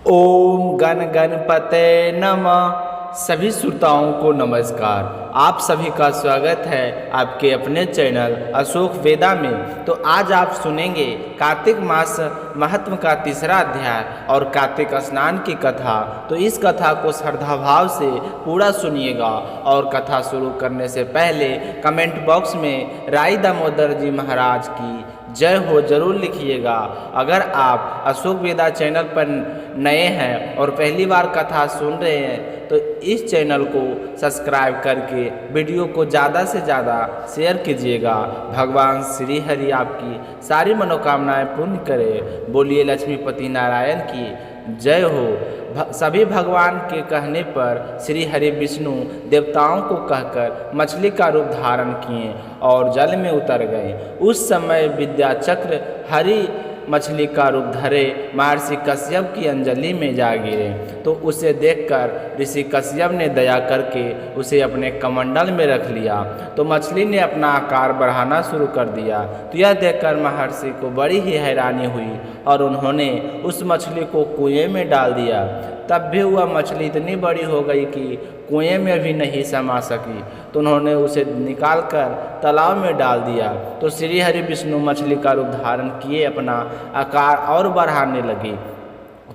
ओम गण गणपते नमः। सभी श्रोताओं को नमस्कार। आप सभी का स्वागत है आपके अपने चैनल अशोक वेदा में। तो आज आप सुनेंगे कार्तिक मास महत्व का तीसरा अध्याय और कार्तिक स्नान की कथा। तो इस कथा को श्रद्धाभाव से पूरा सुनिएगा और कथा शुरू करने से पहले कमेंट बॉक्स में राई दामोदर जी महाराज की जय हो जरूर लिखिएगा। अगर आप अशोक वेदा चैनल पर नए हैं और पहली बार कथा सुन रहे हैं तो इस चैनल को सब्सक्राइब करके वीडियो को ज़्यादा से ज़्यादा शेयर कीजिएगा। भगवान श्री हरि आपकी सारी मनोकामनाएं पूर्ण करे। बोलिए लक्ष्मीपति नारायण की जय हो। सभी भगवान के कहने पर श्री हरि विष्णु देवताओं को कहकर मछली का रूप धारण किए और जल में उतर गए। उस समय विद्याचक्र हरि मछली का रूप धरे महर्षि कश्यप की अंजलि में जा गिरे। तो उसे देखकर ऋषि कश्यप ने दया करके उसे अपने कमंडल में रख लिया। तो मछली ने अपना आकार बढ़ाना शुरू कर दिया। तो यह देखकर महर्षि को बड़ी ही हैरानी हुई और उन्होंने उस मछली को कुएं में डाल दिया। तब भी वह मछली इतनी बड़ी हो गई कि कुएं में भी नहीं समा सकी। तो उन्होंने उसे निकालकर तालाब में डाल दिया। तो श्री हरि विष्णु मछली का रूप धारण किए अपना आकार और बढ़ाने लगी।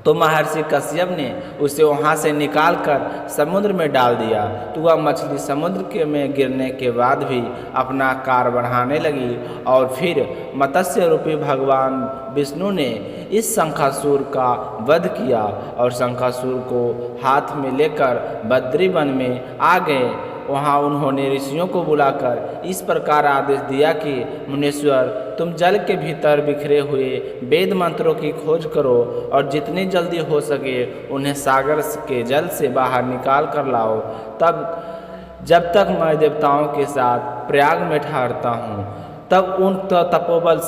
तो महर्षि कश्यप ने उसे वहाँ से निकालकर समुद्र में डाल दिया। तो वह मछली समुद्र के में गिरने के बाद भी अपना आकार बढ़ाने लगी। और फिर मत्स्य रूपी भगवान विष्णु ने इस शंखासुर का वध किया और शंखासुर को हाथ में लेकर बद्री वन में आ गए। वहाँ उन्होंने ऋषियों को बुलाकर इस प्रकार आदेश दिया कि मुनीश्वर, तुम जल के भीतर बिखरे हुए वेद मंत्रों की खोज करो और जितनी जल्दी हो सके उन्हें सागर के जल से बाहर निकाल कर लाओ। तब जब तक मैं देवताओं के साथ प्रयाग में ठहरता हूँ, तब उन तपोबल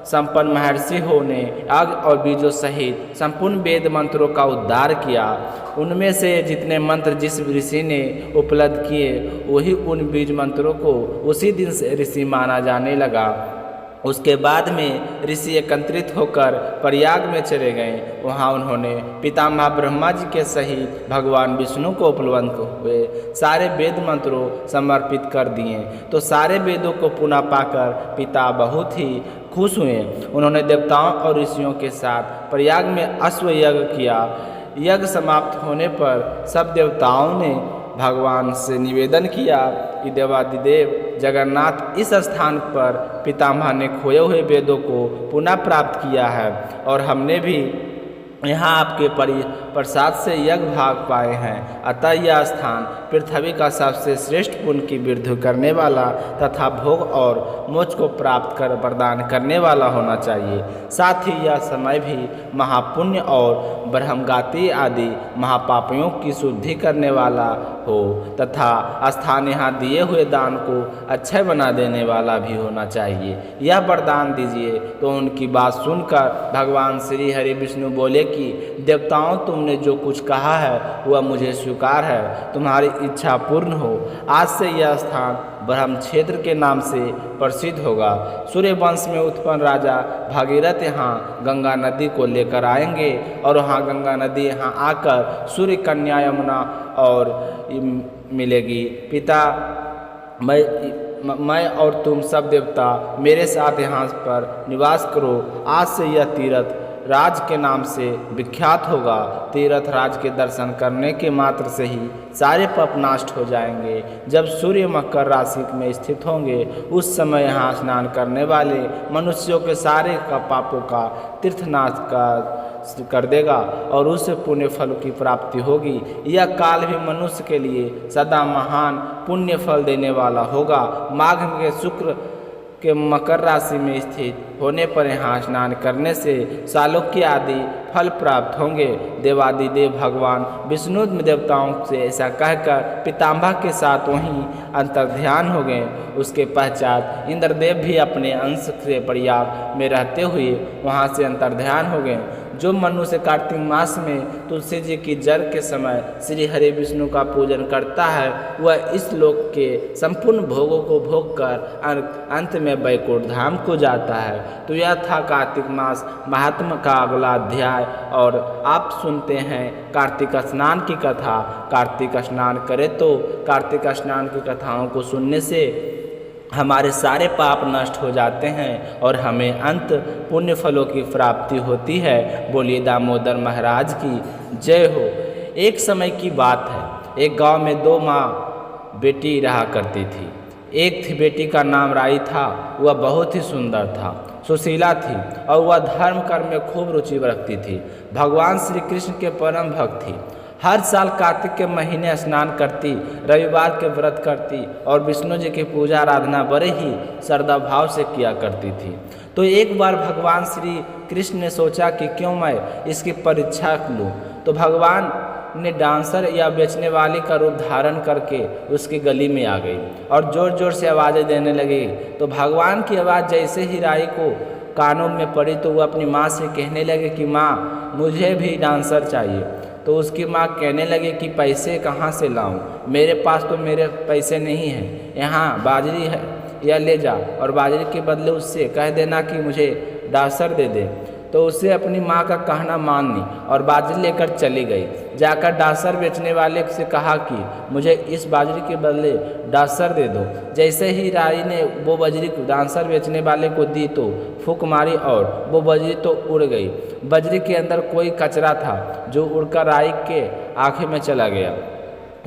संपन्न महर्षि हो ने अग और बीजों सहित संपूर्ण वेद मंत्रों का उद्धार किया। उनमें से जितने मंत्र जिस ऋषि ने उपलब्ध किए वही उन बीज मंत्रों को उसी दिन से ऋषि माना जाने लगा। उसके बाद में ऋषि एकत्रित होकर प्रयाग में चले गए। वहाँ उन्होंने पितामह ब्रह्मा जी के सहित भगवान विष्णु को उपलब्ध हुए सारे वेद मंत्रों समर्पित कर दिए। तो सारे वेदों को पुनः पाकर पिता बहुत ही खुश हुए। उन्होंने देवताओं और ऋषियों के साथ प्रयाग में अश्व यज्ञ किया। यज्ञ समाप्त होने पर सब देवताओं ने भगवान से निवेदन किया कि देवादिदेव जगन्नाथ, इस स्थान पर पितामह ने खोए हुए वेदों को पुनः प्राप्त किया है और हमने भी यहाँ आपके प्रसाद से यज्ञ भाग पाए हैं। अतः यह स्थान पृथ्वी का सबसे श्रेष्ठ पुण्य की वृद्धि करने वाला तथा भोग और मोक्ष को प्राप्त कर प्रदान करने वाला होना चाहिए। साथ ही यह समय भी महापुण्य और ब्रह्मगाति आदि महापापियों की शुद्धि करने वाला हो तथा स्थान यहाँ दिए हुए दान को अक्षय बना देने वाला भी होना चाहिए। यह वरदान दीजिए। तो उनकी बात सुनकर भगवान श्री हरि विष्णु बोले कि देवताओं, तुमने जो कुछ कहा है वह मुझे स्वीकार है। तुम्हारी इच्छा पूर्ण हो। आज से यह स्थान ब्रह्म क्षेत्र के नाम से प्रसिद्ध होगा। सूर्य वंश में उत्पन्न राजा भागीरथ यहाँ गंगा नदी को लेकर आएंगे और वहाँ गंगा नदी यहाँ आकर सूर्य कन्या यमुना और मिलेगी। पिता, मैं और तुम सब देवता मेरे साथ यहाँ पर निवास करो। आज से यह तीर्थ राज के नाम से विख्यात होगा। तीर्थ राज के दर्शन करने के मात्र से ही सारे पाप नष्ट हो जाएंगे। जब सूर्य मकर राशि में स्थित होंगे उस समय यहाँ स्नान करने वाले मनुष्यों के सारे का पापों का तीर्थनाश कर देगा और उससे पुण्य फल की प्राप्ति होगी। यह काल भी मनुष्य के लिए सदा महान पुण्य फल देने वाला होगा। माघ के शुक्र के मकर राशि में स्थित होने पर यहाँ स्नान करने से सालोक्य आदि फल प्राप्त होंगे। देवादिदेव भगवान विष्णु देवताओं से ऐसा कहकर पितामह के साथ वहीं अंतर्ध्यान हो गए। उसके पश्चात इंद्रदेव भी अपने अंश से प्रयाग में रहते हुए वहाँ से अंतर्ध्यान हो गए। जो मनुष्य कार्तिक मास में तुलसी जी की जड़ के समय श्री हरि विष्णु का पूजन करता है वह इस लोक के संपूर्ण भोगों को भोग कर अंत में वैकुंठ धाम को जाता है। तो यह था कार्तिक मास महात्मा का अगला अध्याय। और आप सुनते हैं कार्तिक स्नान की कथा। कार्तिक स्नान करें तो कार्तिक स्नान की कथाओं को सुनने से हमारे सारे पाप नष्ट हो जाते हैं और हमें अंत पुण्य फलों की प्राप्ति होती है। बोलिए दामोदर महाराज की जय हो। एक समय की बात है, एक गांव में दो माँ बेटी रहा करती थी। एक थी बेटी का नाम राई था। वह बहुत ही सुंदर था, सुशीला थी और वह धर्म कर्म में खूब रुचि रखती थी। भगवान श्री कृष्ण के परम भक्त थी। हर साल कार्तिक के महीने स्नान करती, रविवार के व्रत करती और विष्णु जी की पूजा आराधना बड़े ही श्रद्धा भाव से किया करती थी। तो एक बार भगवान श्री कृष्ण ने सोचा कि क्यों मैं इसकी परीक्षा लूँ। तो भगवान ने डांसर या बेचने वाली का रूप धारण करके उसकी गली में आ गई और ज़ोर ज़ोर से आवाज़ें देने लगी। तो भगवान की आवाज़ जैसे ही राई को कानों में पड़ी तो वो अपनी माँ से कहने लगे कि माँ मुझे भी डांसर चाहिए। तो उसकी माँ कहने लगी कि पैसे कहाँ से लाऊं, मेरे पास तो मेरे पैसे नहीं हैं, यहाँ बाजरी है या ले जा और बाजरी के बदले उससे कह देना कि मुझे डांसर दे दे। तो उससे अपनी माँ का कहना मान ली और बाजरी लेकर चली गई। जाकर डांसर बेचने वाले से कहा कि मुझे इस बाजरी के बदले डांसर दे दो। जैसे ही राई ने वो बजरी डांसर बेचने वाले को दी तो फूंक मारी और वो बजरी तो उड़ गई। बजरी के अंदर कोई कचरा था जो उड़कर राई के आँखें में चला गया।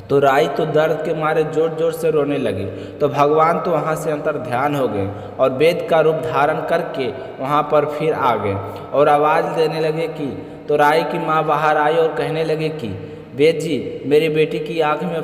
तो राई तो दर्द के मारे जोर जोर से रोने लगी। तो भगवान तो वहाँ से अंतर ध्यान हो गए और वेद का रूप धारण करके वहाँ पर फिर आ गए और आवाज़ देने लगे कि तो राई की माँ बाहर आई और कहने लगे कि वेद जी मेरी बेटी की आँख में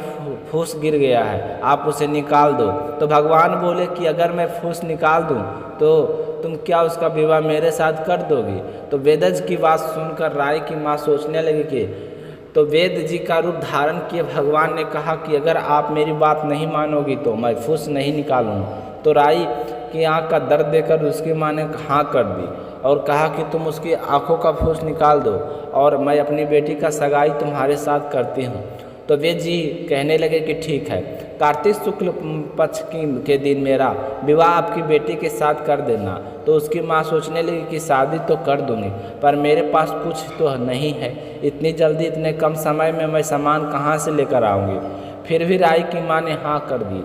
फूस गिर गया है, आप उसे निकाल दो। तो भगवान बोले कि अगर मैं फूस निकाल दूँ तो तुम क्या उसका विवाह मेरे साथ कर दोगी। तो वेदज की बात सुनकर राई की माँ सोचने लगी कि तो वेद जी का रूप धारण किए भगवान ने कहा कि अगर आप मेरी बात नहीं मानोगी तो मैं फूस नहीं निकालूंगा। तो राई की आँख का दर्द देकर उसकी माँ ने हाँ कर दी और कहा कि तुम उसकी आँखों का फूस निकाल दो और मैं अपनी बेटी का सगाई तुम्हारे साथ करती हूँ। तो वेद जी कहने लगे कि ठीक है, कार्तिक शुक्ल पक्ष के दिन मेरा विवाह आपकी बेटी के साथ कर देना। तो उसकी माँ सोचने लगी कि शादी तो कर दूंगी पर मेरे पास कुछ तो नहीं है, इतनी जल्दी इतने कम समय में मैं सामान कहाँ से लेकर आऊँगी। फिर भी राई की माँ ने हाँ कर दी।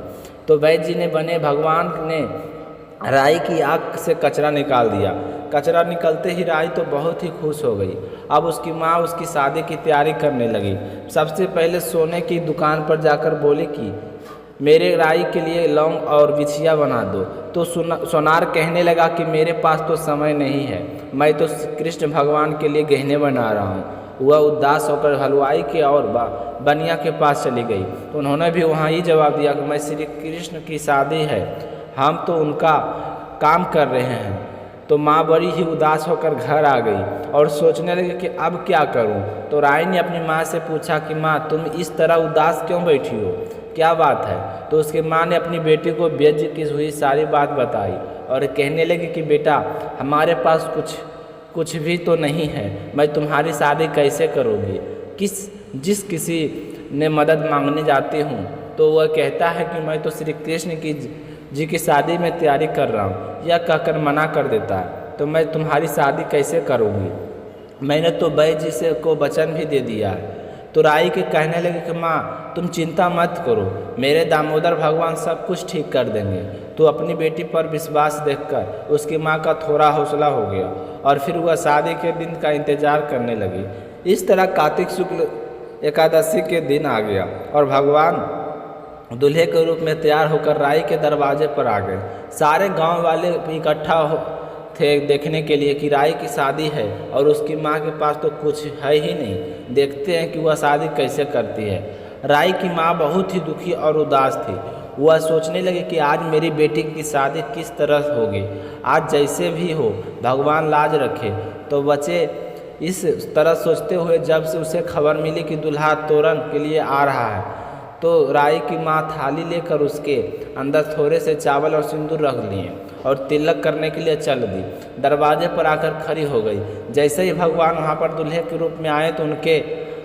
तो वैद्य जी ने बने भगवान ने राई की आँख से कचरा निकाल दिया। कचरा निकलते ही राई तो बहुत ही खुश हो गई। अब उसकी माँ उसकी शादी की तैयारी करने लगी। सबसे पहले सोने की दुकान पर जाकर बोली कि मेरे राई के लिए लौंग और बिछिया बना दो। तो सोनार कहने लगा कि मेरे पास तो समय नहीं है, मैं तो कृष्ण भगवान के लिए गहने बना रहा हूँ। वह उदास होकर हलवाई के और बनिया के पास चली गई। तो उन्होंने भी वहाँ ही जवाब दिया कि मैं श्री कृष्ण की शादी है, हम तो उनका काम कर रहे हैं। तो माँ बड़ी ही उदास होकर घर आ गई और सोचने लगी कि अब क्या करूं। तो राई ने अपनी माँ से पूछा कि माँ तुम इस तरह उदास क्यों बैठी हो, क्या बात है। तो उसकी माँ ने अपनी बेटी को बेज की हुई सारी बात बताई और कहने लगी कि बेटा हमारे पास कुछ भी तो नहीं है, मैं तुम्हारी शादी कैसे करूँगी। जिस किसी ने मदद मांगने जाती हूँ तो वह कहता है कि मैं तो श्री कृष्ण जी की शादी में तैयारी कर रहा हूँ, यह कहकर मना कर देता है। तो मैं तुम्हारी शादी कैसे करूँगी, मैंने तो बैज जी से को वचन भी दे दिया है। तो राई के कहने लगे कि माँ तुम चिंता मत करो, मेरे दामोदर भगवान सब कुछ ठीक कर देंगे। तो अपनी बेटी पर विश्वास देखकर उसकी माँ का थोड़ा हौसला हो गया और फिर वह शादी के दिन का इंतजार करने लगी। इस तरह कार्तिक शुक्ल एकादशी के दिन आ गया और भगवान दूल्हे के रूप में तैयार होकर राई के दरवाजे पर आ गए। सारे गांव वाले इकट्ठा थे देखने के लिए कि राई की शादी है और उसकी माँ के पास तो कुछ है ही नहीं। देखते हैं कि वह शादी कैसे करती है। राई की माँ बहुत ही दुखी और उदास थी। वह सोचने लगी कि आज मेरी बेटी की शादी किस तरह होगी, आज जैसे भी हो भगवान लाज रखे तो बचे। इस तरह सोचते हुए जब से उसे खबर मिली कि दूल्हा तोरण के लिए आ रहा है तो राई की माँ थाली लेकर उसके अंदर थोड़े से चावल और सिंदूर रख लिए और तिलक करने के लिए चल दी। दरवाजे पर आकर खड़ी हो गई। जैसे ही भगवान वहाँ पर दूल्हे के रूप में आए तो उनके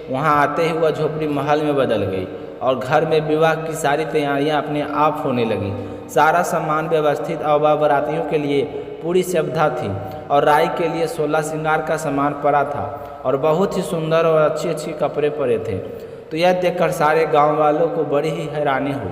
वहाँ आते ही वह झोपड़ी महल में बदल गई और घर में विवाह की सारी तैयारियाँ अपने आप होने लगी। सारा सामान व्यवस्थित और बारातियों के लिए पूरी सुविधा थी और राई के लिए 16 श्रृंगार का सामान पड़ा था और बहुत ही सुंदर और अच्छी अच्छी कपड़े पड़े थे। तो यह देखकर सारे गांव वालों को बड़ी ही हैरानी हुई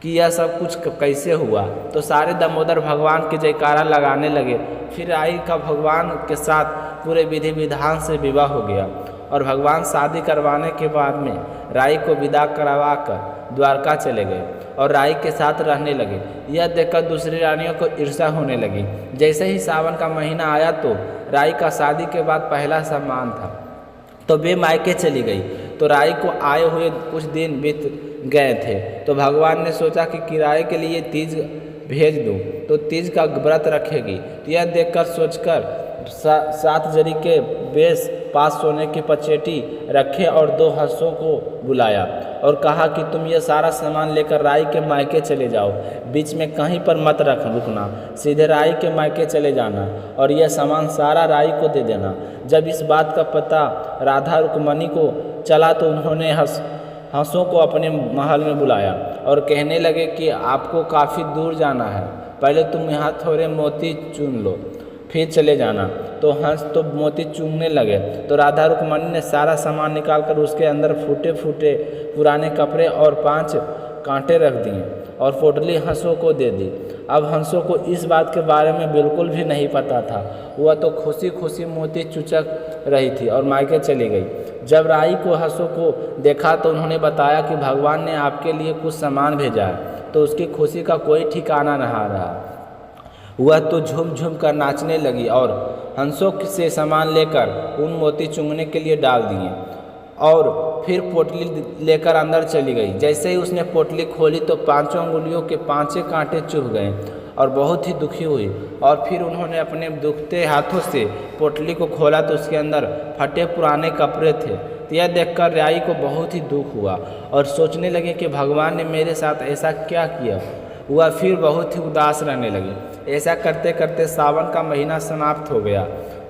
कि यह सब कुछ कैसे हुआ। तो सारे दामोदर भगवान की जयकारा लगाने लगे। फिर राई का भगवान के साथ पूरे विधि विधान से विवाह हो गया और भगवान शादी करवाने के बाद में राई को विदा करवा कर द्वारका चले गए और राई के साथ रहने लगे। यह देखकर दूसरी रानियों को ईर्ष्या होने लगी। जैसे ही सावन का महीना आया तो राई का शादी के बाद पहला सम्मान था तो वे मायके चली गई। तो राई को आए हुए कुछ दिन बीत गए थे तो भगवान ने सोचा कि किराए के लिए तीज भेज दूं तो तीज का व्रत रखेगी। तो यह देखकर सोचकर 7 जरी के बेस पास सोने की पचेटी रखे और 2 हंसों को बुलाया और कहा कि तुम ये सारा सामान लेकर राई के मायके चले जाओ, बीच में कहीं पर मत रुकना, सीधे राई के मायके चले जाना और यह सामान सारा राई को दे देना। जब इस बात का पता राधा रुक्मणी को चला तो उन्होंने हंसों को अपने महल में बुलाया और कहने लगे कि आपको काफ़ी दूर जाना है, पहले तुम यहाँ थोड़े मोती चुन लो फिर चले जाना। तो हंस तो मोती चूमने लगे। तो राधा रुक्मणी ने सारा सामान निकालकर उसके अंदर फूटे फूटे पुराने कपड़े और 5 कांटे रख दिए और पोटली हंसों को दे दी। अब हंसों को इस बात के बारे में बिल्कुल भी नहीं पता था। वह तो खुशी खुशी मोती चुचक रही थी और मायके चली गई। जब राई को हंसों को देखा तो उन्होंने बताया कि भगवान ने आपके लिए कुछ सामान भेजा है। तो उसकी खुशी का कोई ठिकाना नहीं रहा। वह तो झूम झूम कर नाचने लगी और हंसों से सामान लेकर उन मोती चुंगने के लिए डाल दिए और फिर पोटली लेकर अंदर चली गई। जैसे ही उसने पोटली खोली तो 5 अंगुलियों के 5 कांटे चुभ गए और बहुत ही दुखी हुई। और फिर उन्होंने अपने दुखते हाथों से पोटली को खोला तो उसके अंदर फटे पुराने कपड़े थे। तो यह देखकर राई को बहुत ही दुख हुआ और सोचने लगे कि भगवान ने मेरे साथ ऐसा क्या किया। वह फिर बहुत ही उदास रहने लगी। ऐसा करते करते सावन का महीना समाप्त हो गया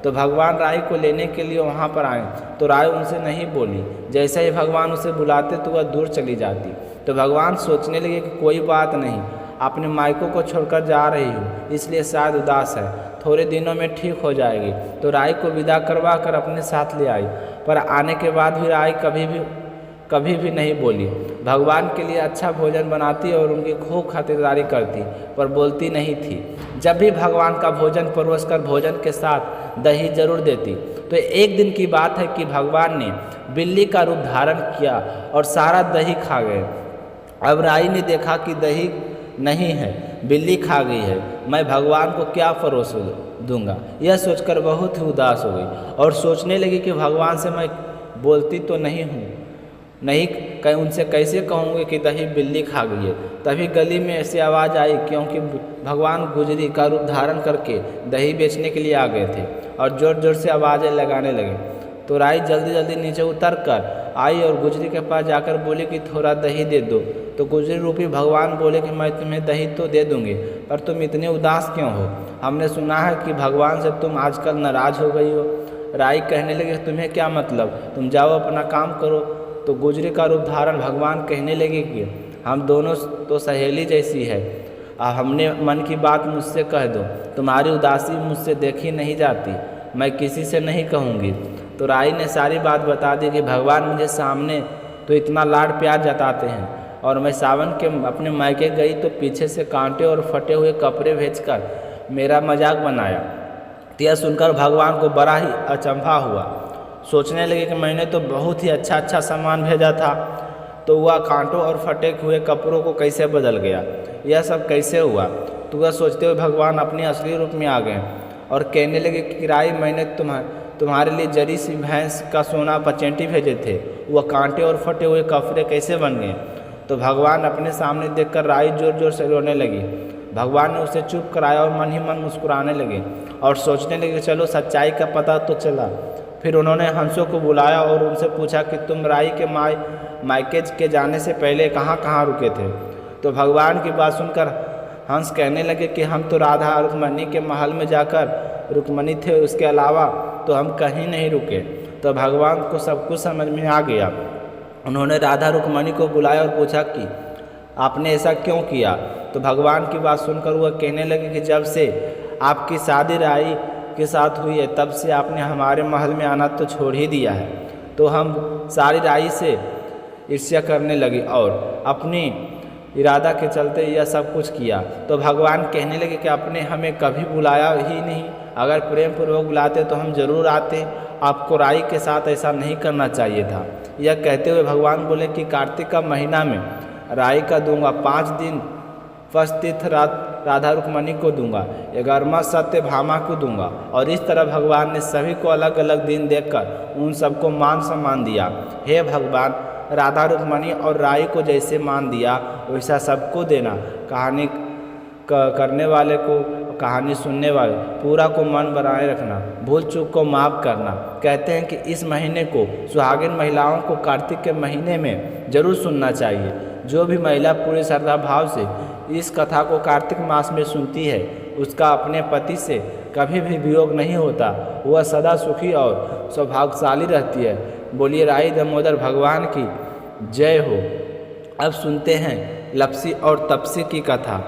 तो भगवान राई को लेने के लिए वहाँ पर आए तो राई उनसे नहीं बोली। जैसे ही भगवान उसे बुलाते तो वह दूर चली जाती। तो भगवान सोचने लगे कि कोई बात नहीं, अपने मायकों को छोड़कर जा रही हूँ इसलिए शायद उदास है, थोड़े दिनों में ठीक हो जाएगी। तो राई को विदा करवा कर अपने साथ ले आई। पर आने के बाद भी राई कभी भी नहीं बोली। भगवान के लिए अच्छा भोजन बनाती और उनकी खूब खातिरदारी करती पर बोलती नहीं थी। जब भी भगवान का भोजन परोसकर भोजन के साथ दही जरूर देती। तो एक दिन की बात है कि भगवान ने बिल्ली का रूप धारण किया और सारा दही खा गए। अब राई ने देखा कि दही नहीं है, बिल्ली खा गई है, मैं भगवान को क्या परोस दूंगा। यह सोचकर बहुत ही उदास हो गई और सोचने लगी कि भगवान से मैं बोलती तो नहीं कहीं उनसे कैसे कहूँगी कि दही बिल्ली खा गई है। तभी गली में ऐसी आवाज़ आई क्योंकि भगवान गुजरी का रूप धारण करके दही बेचने के लिए आ गए थे और ज़ोर ज़ोर से आवाज़ें लगाने लगे। तो राई जल्दी जल्दी नीचे उतर कर आई और गुजरी के पास जाकर बोली कि थोड़ा दही दे दो। तो गुजरी रूपी भगवान बोले कि मैं तुम्हें दही तो दे दूँगी पर तुम इतने उदास क्यों हो, हमने सुना है कि भगवान से तुम आजकल नाराज़ हो गई हो। राई कहने लगे तुम्हें क्या मतलब, तुम जाओ अपना काम करो। तो गुजरी का रूप धारण भगवान कहने लगे कि हम दोनों तो सहेली जैसी है, हमने मन की बात मुझसे कह दो, तुम्हारी उदासी मुझसे देखी नहीं जाती, मैं किसी से नहीं कहूँगी। तो राई ने सारी बात बता दी कि भगवान मुझे सामने तो इतना लाड प्यार जताते हैं और मैं सावन के अपने मायके गई तो पीछे से कांटे और फटे हुए कपड़े भेजकर मेरा मजाक बनाया। तो यह सुनकर भगवान को बड़ा ही अचंभा हुआ। सोचने लगे कि मैंने तो बहुत ही अच्छा सामान भेजा था तो वह कांटों और फटे हुए कपड़ों को कैसे बदल गया, यह सब कैसे हुआ। तो वह सोचते हुए भगवान अपने असली रूप में आ गए और कहने लगे कि राई मैंने तुम्हारे लिए जरी सी भैंस का सोना पचेंटी भेजे थे, वह कांटे और फटे हुए कपड़े कैसे बन गए। तो भगवान अपने सामने देखकर राई जोर जोर से रोने लगी। भगवान ने उसे चुप कराया और मन ही मन मुस्कुराने लगे और सोचने लगे चलो सच्चाई का पता तो चला। फिर उन्होंने हंसों को बुलाया और उनसे पूछा कि तुम राई के मायके के जाने से पहले कहाँ कहाँ रुके थे। तो भगवान की बात सुनकर हंस कहने लगे कि हम तो राधा रुक्मणी के महल में जाकर रुक्मणी थे, उसके अलावा तो हम कहीं नहीं रुके। तो भगवान को सब कुछ समझ में आ गया। उन्होंने राधा रुक्मणी को बुलाया और पूछा कि आपने ऐसा क्यों किया। तो भगवान की बात सुनकर वह कहने लगे कि जब से आपकी शादी राई के साथ हुई है तब से आपने हमारे महल में आना तो छोड़ ही दिया है। तो हम सारी राई से ईर्ष्या करने लगे और अपनी इरादा के चलते यह सब कुछ किया। तो भगवान कहने लगे कि आपने हमें कभी बुलाया ही नहीं, अगर प्रेम पूर्वक बुलाते तो हम जरूर आते, आपको राई के साथ ऐसा नहीं करना चाहिए था। यह कहते हुए भगवान बोले कि कार्तिक का महीना में राई का दूंगा, 5 दिन फर्स्ट तीर्थ राधा रुक्मणी को दूंगा, 11वां सत्यभामा को दूंगा। और इस तरह भगवान ने सभी को अलग अलग दिन देकर उन सबको मान सम्मान दिया। हे भगवान, राधा रुक्मणी और राई को जैसे मान दिया वैसा सबको देना। कहानी करने वाले को, कहानी सुनने वाले पूरा को मन बनाए रखना, भूल चूक को माफ़ करना। कहते हैं कि इस महीने को सुहागिन महिलाओं को कार्तिक के महीने में जरूर सुनना चाहिए। जो भी महिला पूरे श्रद्धा भाव से इस कथा को कार्तिक मास में सुनती है उसका अपने पति से कभी भी वियोग नहीं होता, वह सदा सुखी और सौभाग्यशाली रहती है। बोलिए राई दामोदर भगवान की जय हो। अब सुनते हैं लप्सी और तपसी की कथा।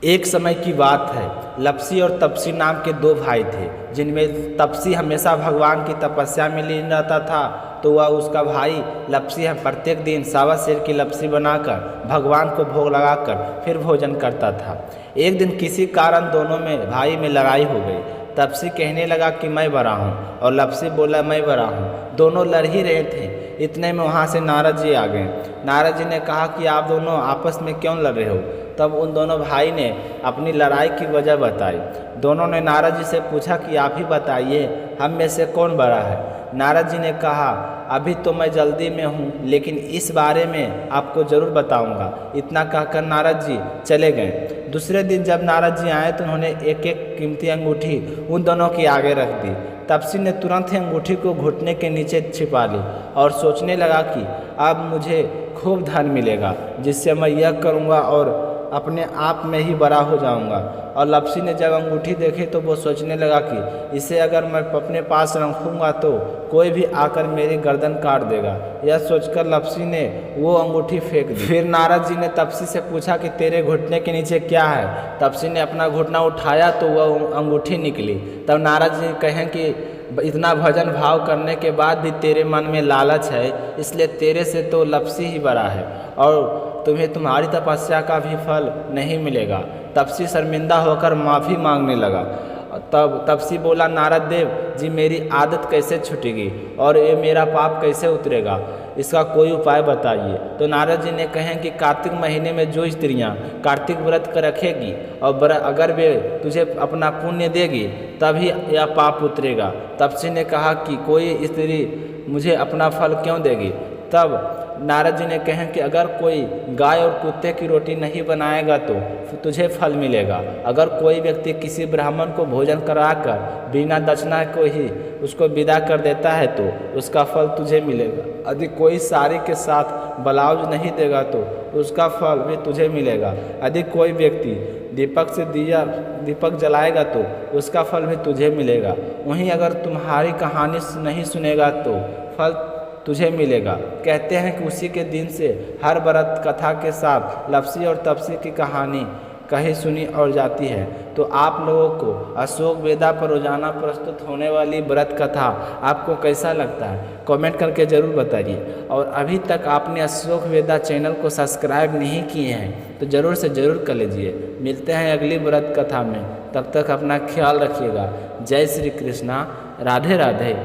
एक समय की बात है, लप्सी और तपसी नाम के 2 भाई थे, जिनमें तपसी हमेशा भगवान की तपस्या में लीन रहता था। तो वह उसका भाई लप्सी प्रत्येक दिन 1.25 सेर की लप्सी बनाकर भगवान को भोग लगाकर फिर भोजन करता था। एक दिन किसी कारण दोनों में भाई में लड़ाई हो गई। तपसी कहने लगा कि मैं बड़ा हूँ और लप्सी बोला मैं बड़ा हूँ। दोनों लड़ ही रहे थे, इतने में वहाँ से नारद जी आ गए। नारद जी ने कहा कि आप दोनों आपस में क्यों लड़ रहे हो। तब उन दोनों भाई ने अपनी लड़ाई की वजह बताई। दोनों ने नारद जी से पूछा कि आप ही बताइए, हम में से कौन बड़ा है। नारद जी ने कहा अभी तो मैं जल्दी में हूँ, लेकिन इस बारे में आपको ज़रूर बताऊँगा। इतना कहकर नारद जी चले गए। दूसरे दिन जब नारद जी आए तो उन्होंने एक एक कीमती अंगूठी उन दोनों के आगे रख दी। तपसी ने तुरंत ही अंगूठी को घुटने के नीचे छिपा ली और सोचने लगा कि अब मुझे खूब धन मिलेगा, जिससे मैं यह करूँगा और अपने आप में ही बड़ा हो जाऊंगा। और लप्सी ने जब अंगूठी देखी तो वो सोचने लगा कि इसे अगर मैं अपने पास रखूँगा तो कोई भी आकर मेरी गर्दन काट देगा। यह सोचकर लप्सी ने वो अंगूठी फेंक दी। फिर नारद जी ने तपसी से पूछा कि तेरे घुटने के नीचे क्या है। तपसी ने अपना घुटना उठाया तो वह अंगूठी निकली। तब नारद जी कहें कि इतना भजन भाव करने के बाद भी तेरे मन में लालच है, इसलिए तेरे से तो लप्सी ही बड़ा है और तुम्हें तुम्हारी तपस्या का भी फल नहीं मिलेगा। तपसी शर्मिंदा होकर माफ़ी मांगने लगा। तब तपसी बोला नारद देव जी, मेरी आदत कैसे छूटेगी और ये मेरा पाप कैसे उतरेगा, इसका कोई उपाय बताइए। तो नारद जी ने कहें कि कार्तिक महीने में जो स्त्रियां कार्तिक व्रत कर रखेगी और अगर वे तुझे अपना पुण्य देगी तभी यह पाप उतरेगा। तपसी ने कहा कि कोई स्त्री मुझे अपना फल क्यों देगी। तब नारद जी ने कहें कि अगर कोई गाय और कुत्ते की रोटी नहीं बनाएगा तो तुझे फल मिलेगा। अगर कोई व्यक्ति किसी ब्राह्मण को भोजन कराकर बिना दक्षिणा को ही उसको विदा कर देता है तो उसका फल तुझे मिलेगा। यदि कोई साड़ी के साथ ब्लाउज नहीं देगा तो उसका फल भी तुझे मिलेगा। यदि कोई व्यक्ति दीपक से दीपक जलाएगा तो उसका फल भी तुझे मिलेगा। वहीं अगर तुम्हारी कहानी नहीं सुनेगा तो फल तुझे मिलेगा। कहते हैं कि उसी के दिन से हर व्रत कथा के साथ लप्सी और तपसी की कहानी कही सुनी और जाती है। तो आप लोगों को अशोक वेदा पर रोजाना प्रस्तुत होने वाली व्रत कथा आपको कैसा लगता है, कमेंट करके ज़रूर बताइए। और अभी तक आपने अशोक वेदा चैनल को सब्सक्राइब नहीं किए हैं तो ज़रूर से ज़रूर कर लीजिए। मिलते हैं अगली व्रत कथा में, तब तक अपना ख्याल रखिएगा। जय श्री कृष्णा, राधे राधे।